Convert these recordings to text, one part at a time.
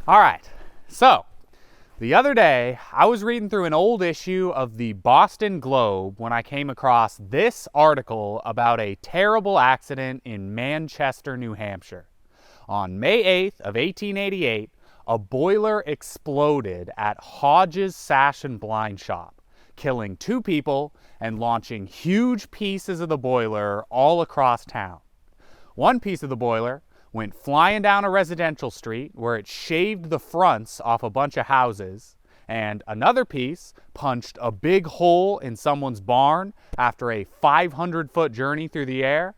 All right, so the other day I was reading through an old issue of the Boston Globe when I came across this article about a terrible accident in Manchester, New Hampshire. On May 8th of 1888, a boiler exploded at Hodges Sash and Blind Shop, killing 2 people and launching huge pieces of the boiler all across town. One piece of the boiler went flying down a residential street where it shaved the fronts off a bunch of houses, and another piece punched a big hole in someone's barn after a 500-foot journey through the air.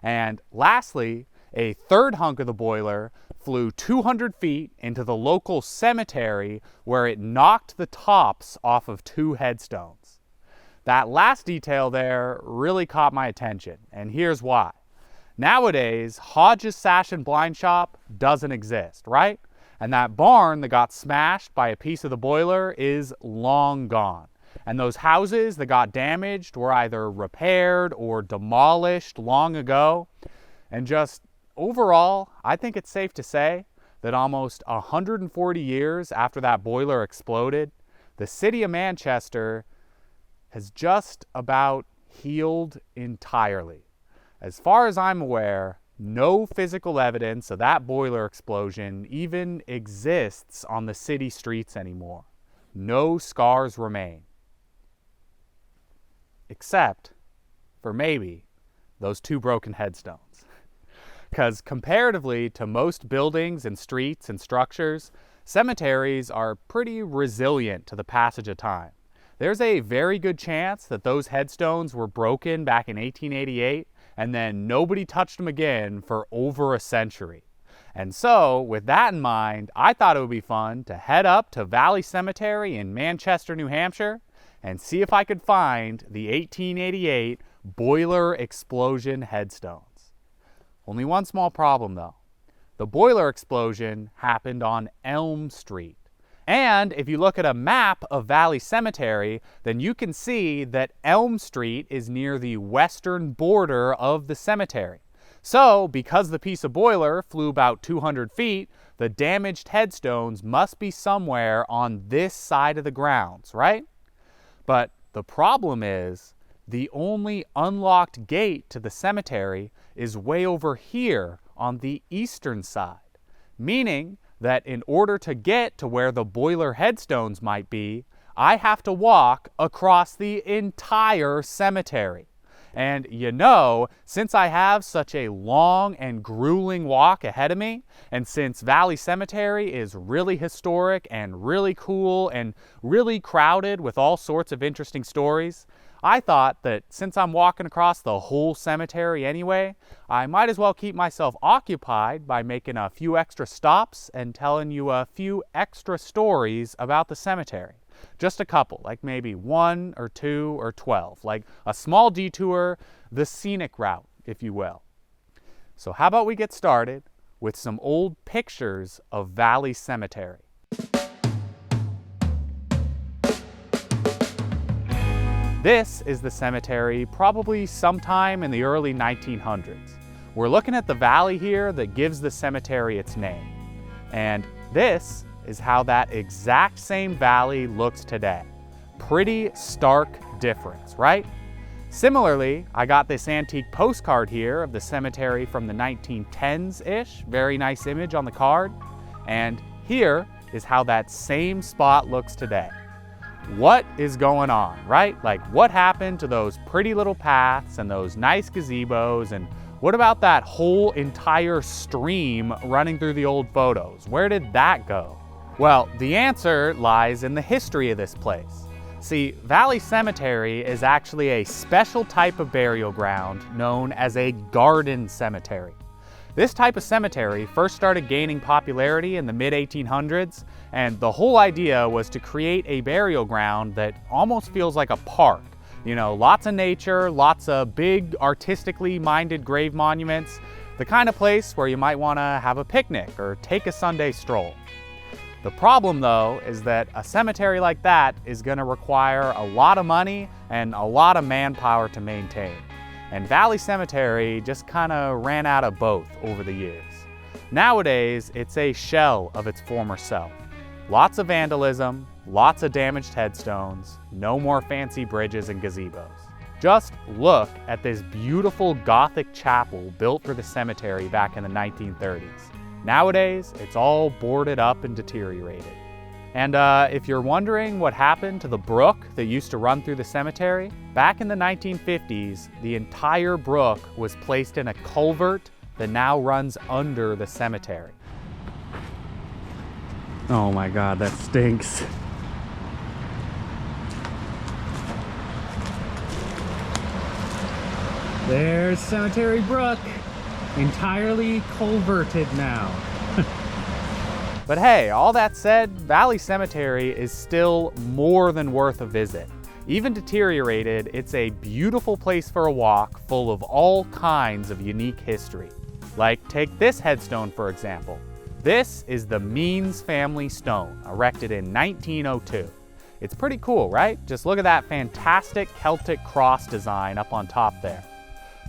And lastly, a third hunk of the boiler flew 200 feet into the local cemetery where it knocked the tops off of 2 headstones. That last detail there really caught my attention, and here's why. Nowadays, Hodges Sash and Blind Shop doesn't exist, right? And that barn that got smashed by a piece of the boiler is long gone. And those houses that got damaged were either repaired or demolished long ago. And just overall, I think it's safe to say that almost 140 years after that boiler exploded, the city of Manchester has just about healed entirely. As far as I'm aware, no physical evidence of that boiler explosion even exists on the city streets anymore. No scars remain. Except for maybe those 2 broken headstones. Because comparatively to most buildings and streets and structures, cemeteries are pretty resilient to the passage of time. There's a very good chance that those headstones were broken back in 1888, and then nobody touched them again for over a century. And so, with that in mind, I thought it would be fun to head up to Valley Cemetery in Manchester, New Hampshire, and see if I could find the 1888 boiler explosion headstones. Only one small problem though. The boiler explosion happened on Elm Street. And if you look at a map of Valley Cemetery, then you can see that Elm Street is near the western border of the cemetery. So, because the piece of boiler flew about 200 feet, the damaged headstones must be somewhere on this side of the grounds, right? But the problem is, the only unlocked gate to the cemetery is way over here on the eastern side, meaning that in order to get to where the boiler headstones might be, I have to walk across the entire cemetery. And since I have such a long and grueling walk ahead of me, and since Valley Cemetery is really historic and really cool and really crowded with all sorts of interesting stories, I thought that since I'm walking across the whole cemetery anyway, I might as well keep myself occupied by making a few extra stops and telling you a few extra stories about the cemetery. Just a couple, like maybe 1 or 2 or 12, like a small detour, the scenic route, if you will. So how about we get started with some old pictures of Valley Cemetery. This is the cemetery probably sometime in the early 1900s. We're looking at the valley here that gives the cemetery its name. And this is how that exact same valley looks today. Pretty stark difference, right? Similarly, I got this antique postcard here of the cemetery from the 1910s-ish. Very nice image on the card. And here is how that same spot looks today. What is going on, right? Like, what happened to those pretty little paths and those nice gazebos, and what about that whole entire stream running through the old photos? Where did that go? Well, the answer lies in the history of this place. See, Valley Cemetery is actually a special type of burial ground known as a garden cemetery. This type of cemetery first started gaining popularity in the mid-1800s, and the whole idea was to create a burial ground that almost feels like a park. Lots of nature, lots of big artistically minded grave monuments, the kind of place where you might want to have a picnic or take a Sunday stroll. The problem though is that a cemetery like that is going to require a lot of money and a lot of manpower to maintain. And Valley Cemetery just kind of ran out of both over the years. Nowadays, it's a shell of its former self. Lots of vandalism, lots of damaged headstones, no more fancy bridges and gazebos. Just look at this beautiful Gothic chapel built for the cemetery back in the 1930s. Nowadays, it's all boarded up and deteriorated. And if you're wondering what happened to the brook that used to run through the cemetery, back in the 1950s, the entire brook was placed in a culvert that now runs under the cemetery. Oh my God, that stinks. There's Cemetery Brook, entirely culverted now. But hey, all that said, Valley Cemetery is still more than worth a visit. Even deteriorated, it's a beautiful place for a walk full of all kinds of unique history. Like, take this headstone for example. This is the Means family stone, erected in 1902. It's pretty cool, right? Just look at that fantastic Celtic cross design up on top there.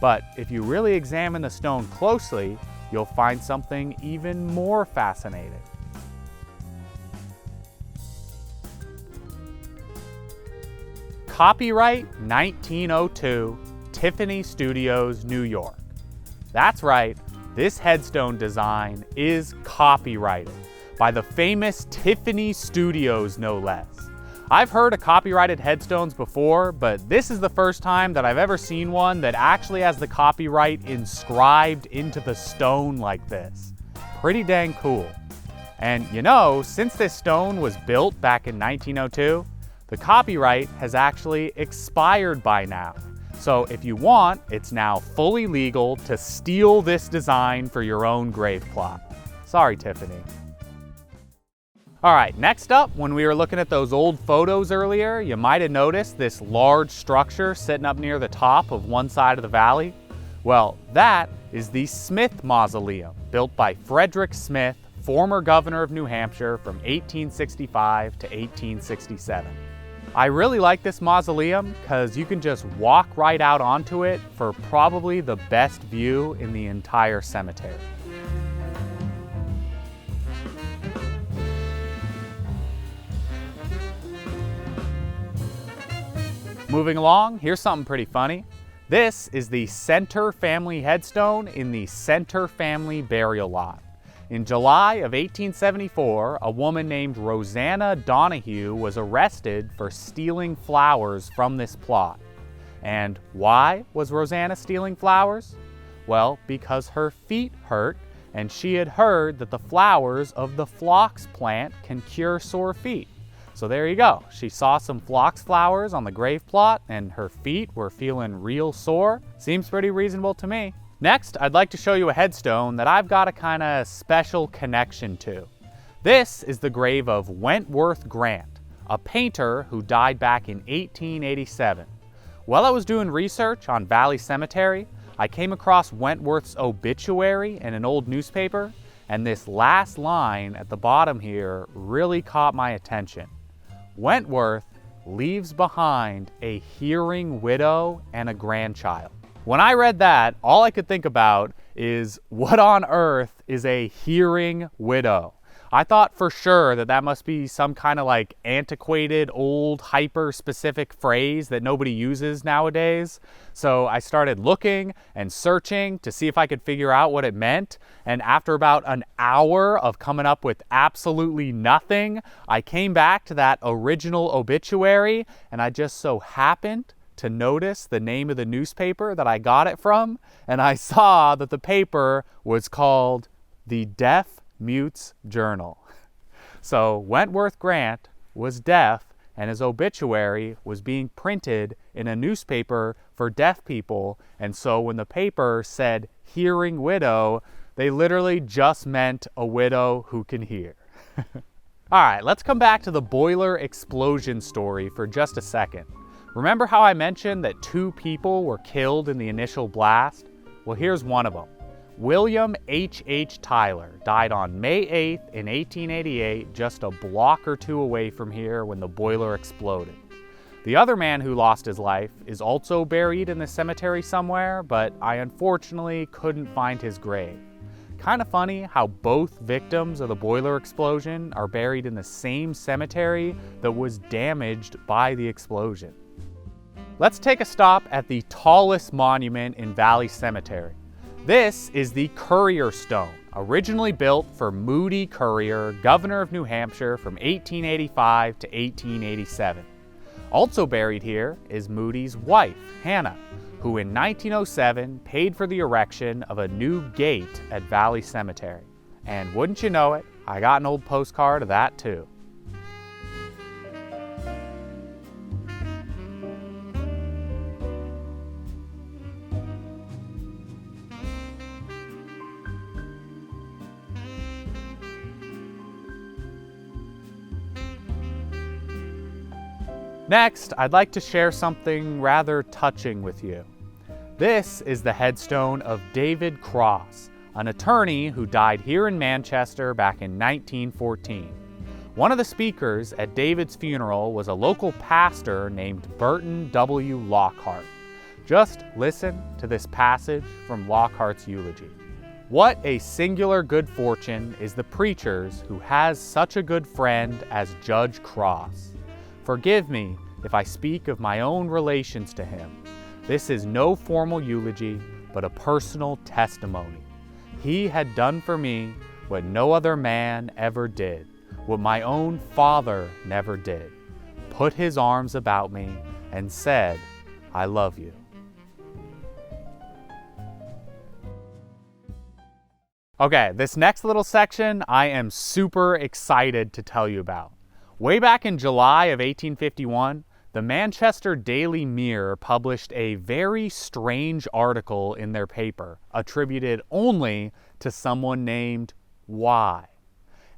But if you really examine the stone closely, you'll find something even more fascinating. Copyright 1902, Tiffany Studios, New York. That's right, this headstone design is copyrighted by the famous Tiffany Studios, no less. I've heard of copyrighted headstones before, but this is the first time that I've ever seen one that actually has the copyright inscribed into the stone like this. Pretty dang cool. And you know, since this stone was built back in 1902, the copyright has actually expired by now. So if you want, it's now fully legal to steal this design for your own grave plot. Sorry, Tiffany. All right, next up, when we were looking at those old photos earlier, you might have noticed this large structure sitting up near the top of one side of the valley. Well, that is the Smith Mausoleum, built by Frederick Smith, former governor of New Hampshire from 1865 to 1867. I really like this mausoleum because you can just walk right out onto it for probably the best view in the entire cemetery. Moving along, here's something pretty funny. This is the Center family headstone in the Center family burial lot. In July of 1874, a woman named Rosanna Donahue was arrested for stealing flowers from this plot. And why was Rosanna stealing flowers? Well, because her feet hurt, and she had heard that the flowers of the phlox plant can cure sore feet. So there you go. She saw some phlox flowers on the grave plot, and her feet were feeling real sore. Seems pretty reasonable to me. Next, I'd like to show you a headstone that I've got a kind of special connection to. This is the grave of Wentworth Grant, a painter who died back in 1887. While I was doing research on Valley Cemetery, I came across Wentworth's obituary in an old newspaper, and this last line at the bottom here really caught my attention. Wentworth leaves behind a hearing widow and a grandchild. When I read that, all I could think about is, what on earth is a hearing widow? I thought for sure that that must be some kind of like antiquated, old, hyper-specific phrase that nobody uses nowadays. So I started looking and searching to see if I could figure out what it meant. And after about an hour of coming up with absolutely nothing, I came back to that original obituary, and I just so happened to notice the name of the newspaper that I got it from, and I saw that the paper was called the Deaf Mute's Journal. So Wentworth Grant was deaf, and his obituary was being printed in a newspaper for deaf people, and so when the paper said hearing widow, they literally just meant a widow who can hear. All right, let's come back to the boiler explosion story for just a second. Remember how I mentioned that 2 people were killed in the initial blast? Well, here's one of them. William H. Tyler died on May 8th in 1888, just a block or 2 away from here when the boiler exploded. The other man who lost his life is also buried in the cemetery somewhere, but I unfortunately couldn't find his grave. kind of funny how both victims of the boiler explosion are buried in the same cemetery that was damaged by the explosion. Let's take a stop at the tallest monument in Valley Cemetery. This is the Courier Stone, originally built for Moody Courier, governor of New Hampshire from 1885 to 1887. Also buried here is Moody's wife, Hannah, who in 1907 paid for the erection of a new gate at Valley Cemetery. And wouldn't you know it, I got an old postcard of that too. Next, I'd like to share something rather touching with you. This is the headstone of David Cross, an attorney who died here in Manchester back in 1914. One of the speakers at David's funeral was a local pastor named Burton W. Lockhart. Just listen to this passage from Lockhart's eulogy. What a singular good fortune is the preacher's who has such a good friend as Judge Cross. Forgive me if I speak of my own relations to him. This is no formal eulogy, but a personal testimony. He had done for me what no other man ever did, what my own father never did, put his arms about me and said, "I love you." Okay, this next little section I am super excited to tell you about. Way back in July of 1851, the Manchester Daily Mirror published a very strange article in their paper, attributed only to someone named Y.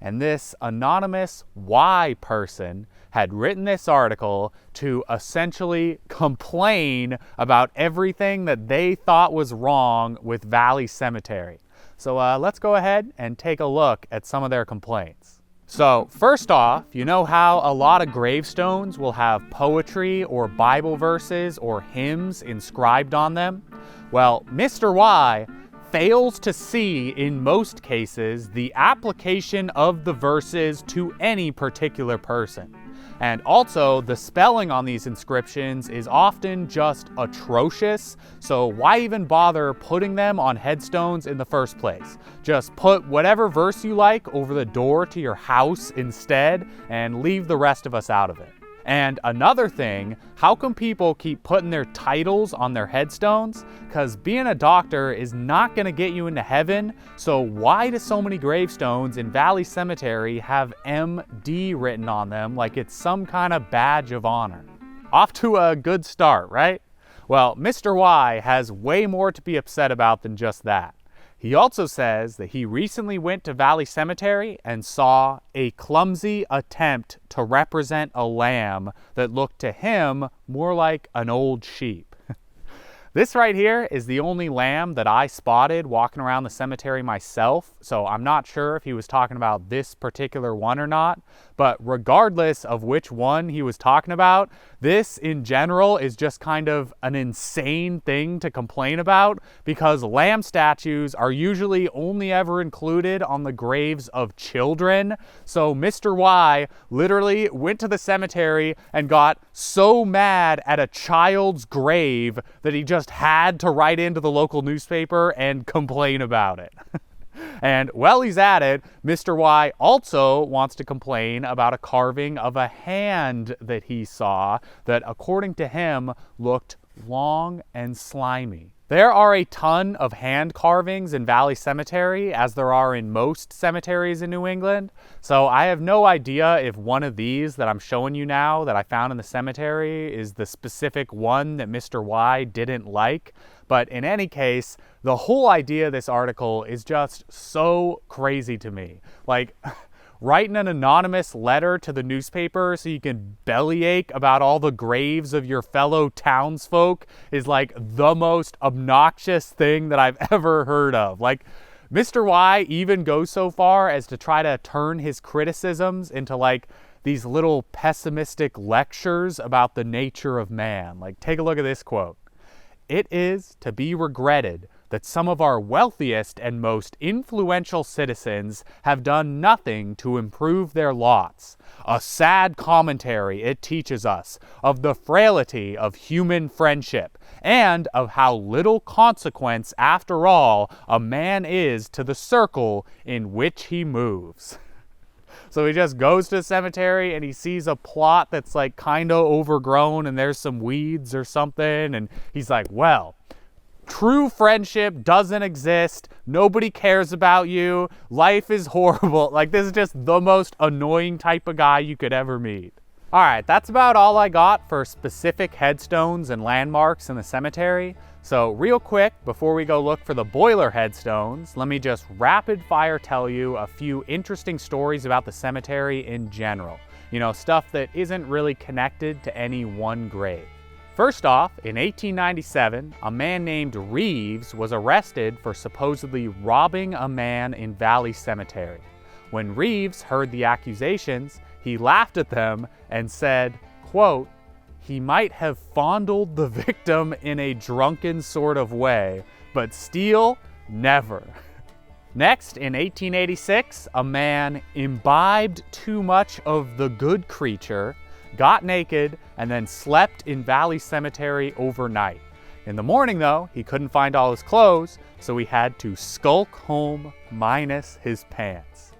And this anonymous Y person had written this article to essentially complain about everything that they thought was wrong with Valley Cemetery. So let's go ahead and take a look at some of their complaints. So first off, you know how a lot of gravestones will have poetry or Bible verses or hymns inscribed on them? Well, Mr. Y fails to see, in most cases, the application of the verses to any particular person. And also, the spelling on these inscriptions is often just atrocious, so why even bother putting them on headstones in the first place? Just put whatever verse you like over the door to your house instead, and leave the rest of us out of it. And another thing, how come people keep putting their titles on their headstones? Because being a doctor is not going to get you into heaven, so why do so many gravestones in Valley Cemetery have MD written on them like it's some kind of badge of honor? Off to a good start, right? Well, Mr. Y has way more to be upset about than just that. He also says that he recently went to Valley Cemetery and saw a clumsy attempt to represent a lamb that looked to him more like an old sheep. This right here is the only lamb that I spotted walking around the cemetery myself, so I'm not sure if he was talking about this particular one or not, but regardless of which one he was talking about, this in general is just kind of an insane thing to complain about because lamb statues are usually only ever included on the graves of children. So Mr. Y literally went to the cemetery and got so mad at a child's grave that he just had to write into the local newspaper and complain about it. And while he's at it, Mr. Y also wants to complain about a carving of a hand that he saw that, according to him, looked long and slimy. There are a ton of hand carvings in Valley Cemetery, as there are in most cemeteries in New England, so I have no idea if one of these that I'm showing you now that I found in the cemetery is the specific one that Mr. Y didn't like. But in any case, the whole idea of this article is just so crazy to me. Like, writing an anonymous letter to the newspaper so you can bellyache about all the graves of your fellow townsfolk is like the most obnoxious thing that I've ever heard of. Like, Mr. Y even goes so far as to try to turn his criticisms into like these little pessimistic lectures about the nature of man. Like, take a look at this quote. "It is to be regretted that some of our wealthiest and most influential citizens have done nothing to improve their lots. A sad commentary, it teaches us, of the frailty of human friendship, and of how little consequence, after all, a man is to the circle in which he moves. So he just goes to the cemetery and he sees a plot that's like kind of overgrown and there's some weeds or something, and he's like, well, true friendship doesn't exist. Nobody cares about you. Life is horrible. Like, this is just the most annoying type of guy you could ever meet. All right, that's about all I got for specific headstones and landmarks in the cemetery. So real quick, before we go look for the boiler headstones, let me just rapid fire tell you a few interesting stories about the cemetery in general. You know, stuff that isn't really connected to any one grave. First off, in 1897, a man named Reeves was arrested for supposedly robbing a man in Valley Cemetery. When Reeves heard the accusations, he laughed at them and said, quote, "He might have fondled the victim in a drunken sort of way, but steal, never." Next, in 1886, a man imbibed too much of the good creature, got naked, and then slept in Valley Cemetery overnight. In the morning, though, he couldn't find all his clothes, so he had to skulk home minus his pants.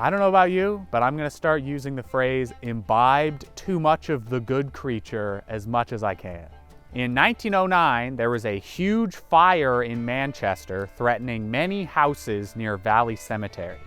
I don't know about you, but I'm gonna start using the phrase imbibed too much of the good creature as much as I can. In 1909, there was a huge fire in Manchester threatening many houses near Valley Cemetery.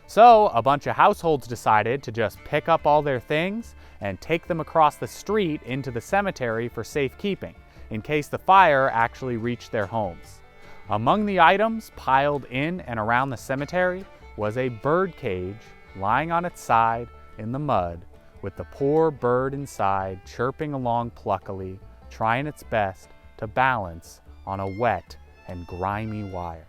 So a bunch of households decided to just pick up all their things and take them across the street into the cemetery for safekeeping, in case the fire actually reached their homes. Among the items piled in and around the cemetery was a bird cage lying on its side in the mud, with the poor bird inside chirping along pluckily, trying its best to balance on a wet and grimy wire.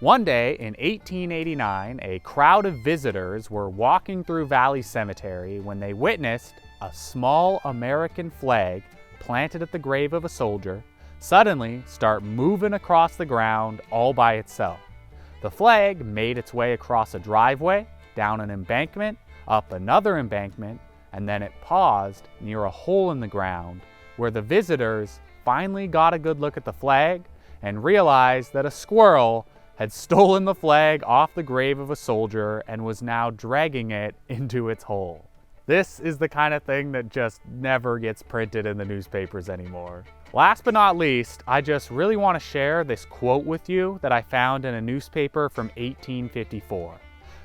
One day in 1889, a crowd of visitors were walking through Valley Cemetery when they witnessed a small American flag planted at the grave of a soldier suddenly start moving across the ground all by itself. The flag made its way across a driveway, down an embankment, up another embankment, and then it paused near a hole in the ground where the visitors finally got a good look at the flag and realized that a squirrel had stolen the flag off the grave of a soldier and was now dragging it into its hole. This is the kind of thing that just never gets printed in the newspapers anymore. Last but not least, I just really want to share this quote with you that I found in a newspaper from 1854.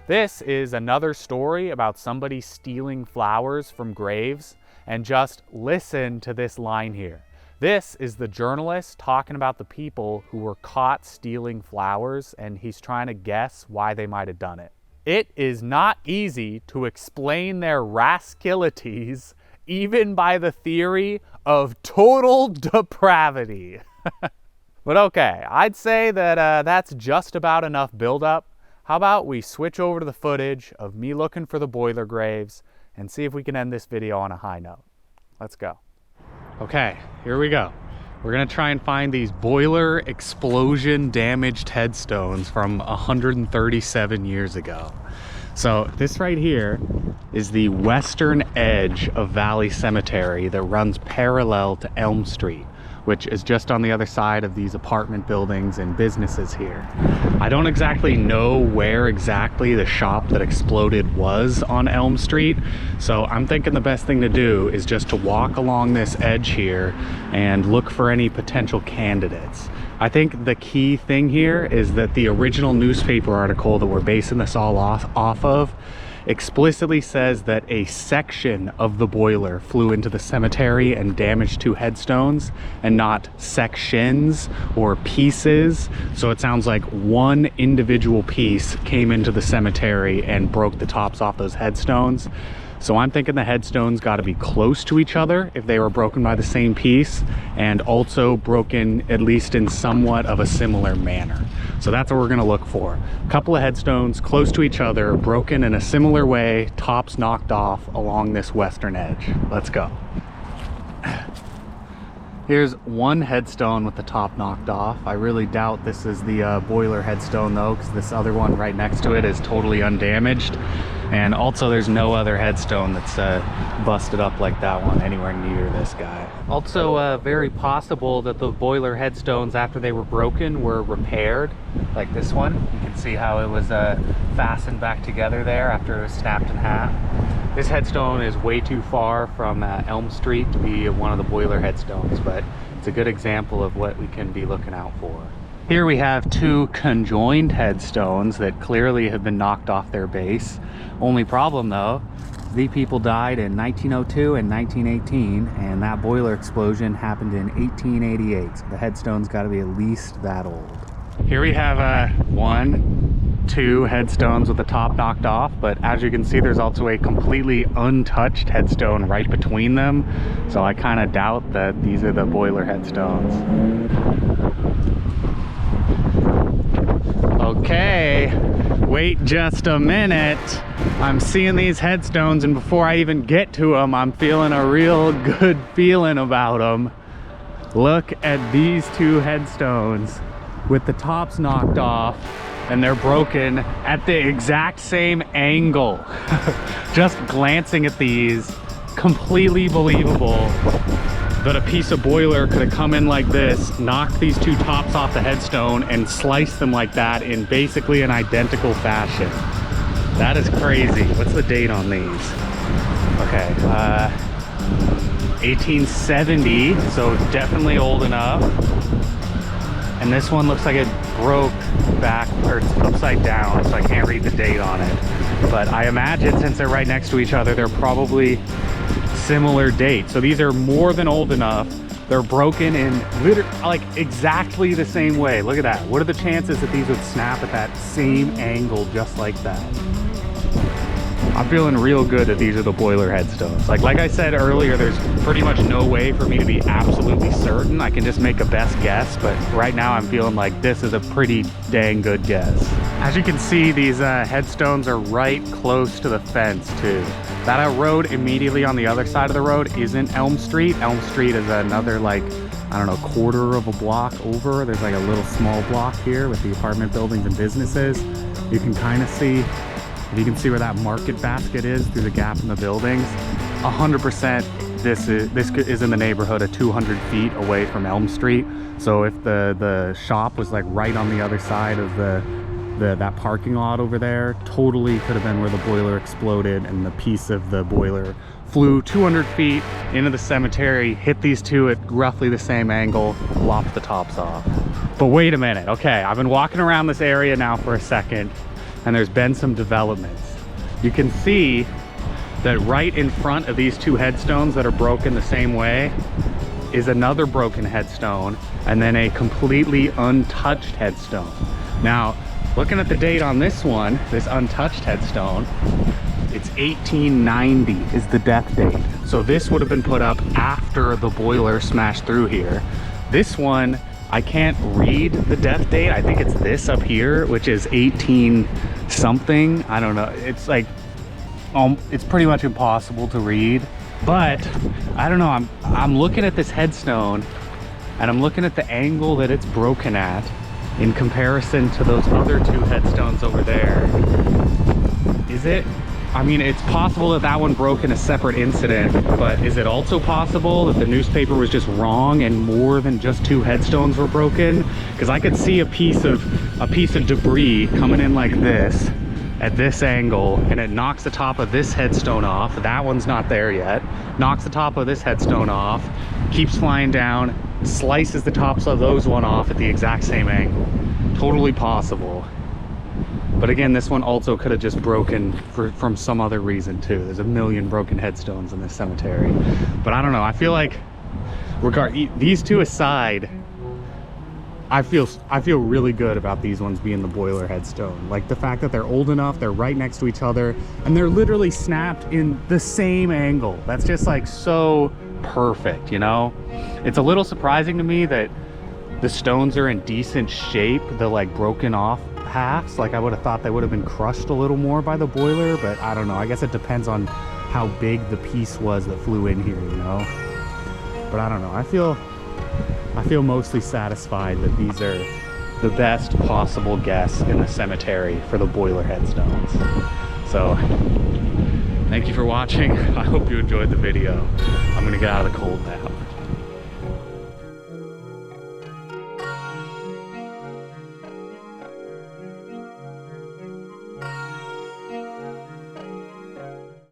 This is another story about somebody stealing flowers from graves, and just listen to this line here. This is the journalist talking about the people who were caught stealing flowers, and he's trying to guess why they might have done it. "It is not easy to explain their rascalities even by the theory of total depravity." But okay, I'd say that that's just about enough buildup. How about we switch over to the footage of me looking for the boiler graves and see if we can end this video on a high note. Let's go. Okay, here we go. We're gonna try and find these boiler explosion damaged headstones from 137 years ago. So this right here is the western edge of Valley Cemetery that runs parallel to Elm Street, which is just on the other side of these apartment buildings and businesses here. I don't exactly know where exactly the shop that exploded was on Elm Street, so I'm thinking the best thing to do is just to walk along this edge here and look for any potential candidates. I think the key thing here is that the original newspaper article that we're basing this all off of explicitly says that a section of the boiler flew into the cemetery and damaged 2 headstones, and not sections or pieces. So it sounds like one individual piece came into the cemetery and broke the tops off those headstones. So I'm thinking the headstones got to be close to each other if they were broken by the same piece, and also broken at least in somewhat of a similar manner. So that's what we're going to look for. A couple of headstones close to each other, broken in a similar way, tops knocked off along this western edge. Let's go. Here's one headstone with the top knocked off. I really doubt this is the boiler headstone though, because this other one right next to it is totally undamaged. And also there's no other headstone that's busted up like that one anywhere near this guy. Also very possible that the boiler headstones after they were broken were repaired, like this one. You can see how it was fastened back together there after it was snapped in half. This headstone is way too far from Elm Street to be one of the boiler headstones, but it's a good example of what we can be looking out for. Here we have two conjoined headstones that clearly have been knocked off their base. Only problem though, these people died in 1902 and 1918, and that boiler explosion happened in 1888. So the headstone's got to be at least that old. Here we have two headstones with the top knocked off, but as you can see there's also a completely untouched headstone right between them, so I kind of doubt that these are the boiler headstones. Okay, wait just a minute. I'm seeing these headstones, and before I even get to them, I'm feeling a real good feeling about them. Look at these two headstones with the tops knocked off, and they're broken at the exact same angle. Just glancing at these, completely believable that a piece of boiler could have come in like this, knocked these two tops off the headstone, and sliced them like that in basically an identical fashion. That is crazy. What's the date on these? Okay, 1870, so definitely old enough. And this one looks like it broke back, or it's upside down, so I can't read the date on it. But I imagine since they're right next to each other, they're probably similar dates. So these are more than old enough. They're broken in like exactly the same way. Look at that. What are the chances that these would snap at that same angle just like that? I'm feeling real good that these are the boiler headstones. Like I said earlier, there's pretty much no way for me to be absolutely certain. I can just make a best guess, but right now I'm feeling like this is a pretty dang good guess. As you can see, these headstones are right close to the fence too. That road immediately on the other side of the road isn't Elm Street. Elm Street is another, like, I don't know, quarter of a block over. There's like a little small block here with the apartment buildings and businesses. You can kind of see, if you can see where that market basket is through the gap in the buildings, 100% this is in the neighborhood of 200 feet away from Elm Street. So if the shop was like right on the other side of that parking lot over there, totally could have been where the boiler exploded, and the piece of the boiler flew 200 feet into the cemetery, hit these two at roughly the same angle, lopped the tops off. But wait a minute, okay, I've been walking around this area now for a second, and there's been some developments. You can see that right in front of these two headstones that are broken the same way is another broken headstone, and then a completely untouched headstone. Now, looking at the date on this one, this untouched headstone, it's 1890 is the death date. So this would have been put up after the boiler smashed through here. This one, I can't read the death date. I think it's this up here, which is 18 something. I don't know. It's like, it's pretty much impossible to read. But I don't know. I'm looking at this headstone, and I'm looking at the angle that it's broken at in comparison to those other two headstones over there. Is it? I mean, it's possible that that one broke in a separate incident, but is it also possible that the newspaper was just wrong and more than just two headstones were broken? Because I could see a piece of debris coming in like this at this angle, and it knocks the top of this headstone off. That one's not there yet. Knocks the top of this headstone off, keeps flying down, slices the tops of those one off at the exact same angle. Totally possible. But again, this one also could have just broken from some other reason too. There's a million broken headstones in this cemetery. But I don't know, I feel like, these two aside, I feel really good about these ones being the boiler headstone. Like the fact that they're old enough, they're right next to each other, and they're literally snapped in the same angle. That's just like so perfect, you know? It's a little surprising to me that the stones are in decent shape, the like broken off halves. Like I would have thought they would have been crushed a little more by the boiler, but I don't know. I guess it depends on how big the piece was that flew in here, you know? But I don't know. I feel I feel mostly satisfied that these are the best possible guess in the cemetery for the boiler headstones. So, thank you for watching. I hope you enjoyed the video. I'm gonna get out of the cold now.